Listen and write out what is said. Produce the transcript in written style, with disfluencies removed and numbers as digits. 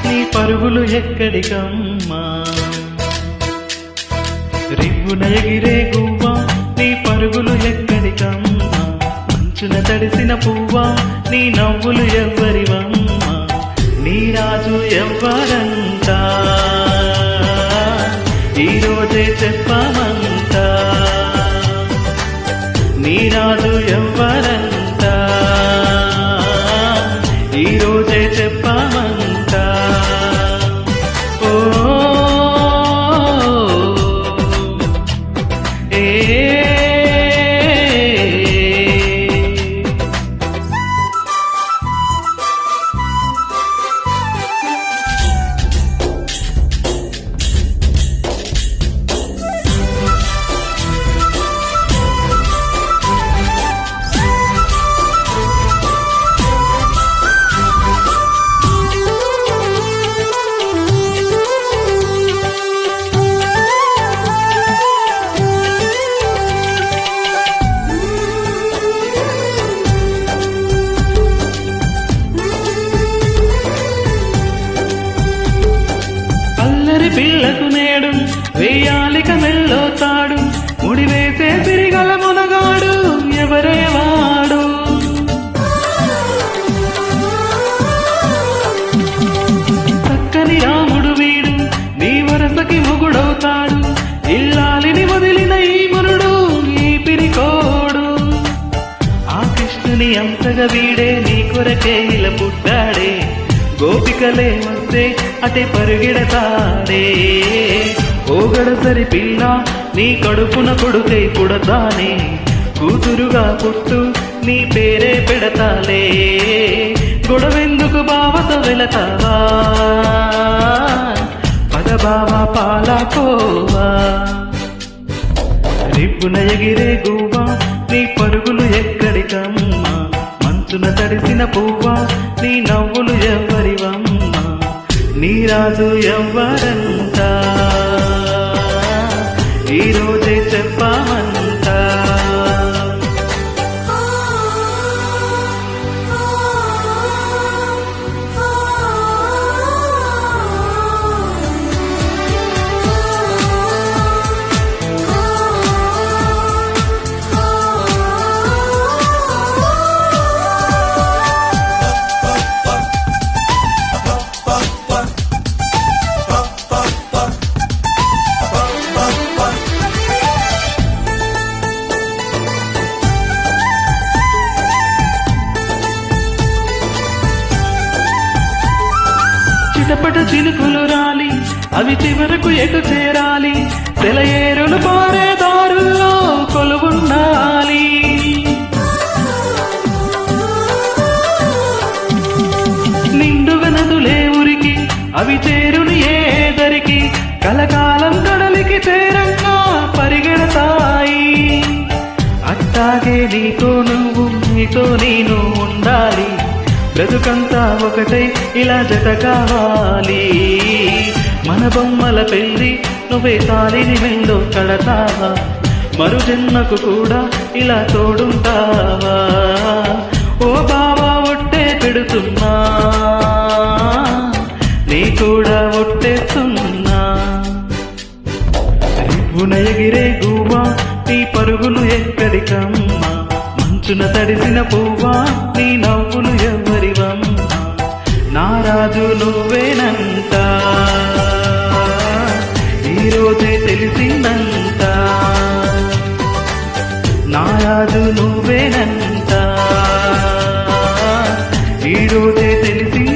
నీ పరుగులు ఎక్కడికమ్మా రివ్వున ఎగిరే గువ్వా నీ పరుగులు ఎక్కడికమ్మా మంచున తడిసిన పువ్వా నీ నవ్వులు ఎవ్వరివమ్మా నీ రాజు ఎవ్వరంతా ఈరోజే చెప్పమంతా నీ రాజు ఎవ్వరంతా ఈరోజే చెప్పమంతా ఓ ఏ పిల్లకు నేడు వేయాలిక మెల్లోతాడు ముడివేసే తిరిగల మునగాడు ఎవరే వాడు చక్కని రాముడు వీడు నీ వరసకి మొగుడవుతాడు ఇల్లాలిని వదిలిన ఈ మునుడు ఈ పిరికోడు ఆ కృష్ణుని అంతగా వీడే నీ కొరకే ఇలా పుట్టాడే గోపికలే వస్తే అటే పరుగెడతాడే ఓగడసరి పిల్ల నీ కడుపున కొడుకై పుడతానే కూతురుగా పుట్టు నీ పేరే పెడతాలే గొడవెందుకు బావతో వెళతావా పద బావా పాలకోవా రిప్పున ఎగిరే గువ్వా నీ పరుగులు ఎక్కడికమ్మా మంచున తడిసిన పువ్వా నీ నవ్వులు ఎవ్వరివమ్మా నీ రాజు ఎవ్వరంతా ఈరోజే చెప్పమంతా చిటపట చినుకులు రాలి అవి చివరకు ఎటు చేరాలి సెలయేరులు పారే దారుల్లో కొలువుండాలి నిండుగా నదులే ఉరికి అవి చేరుని ఏదరికి కలకాలం కడలికి చేరంగా పరిగెడతాయి అట్టాగే నీతో నువ్వు నీతో నేను ఉండాలి బ్రతుకంతా ఒకటై ఇలా జత కావాలి మన బొమ్మల పెళ్లి నువ్వే తాలిని మెల్లో కడతావా మరు జన్మకు కూడా ఇలా తోడుంటావా ఓ బావా ఒట్టే పెడుతున్నా నీ కూడా ఒట్టేస్తున్నా రివ్వున ఎగిరే గువ్వా నీ పరుగులు ఎక్కడికమ్మా మంచున తడిసిన పువ్వా నీ నవ్వులు ఎవ్వరివమ్మా నా రాజు నువ్వేనంట ఈరోజే తెలిసిందంట నా రాజు నువ్వేనంట ఈరోజే తెలిసిందంట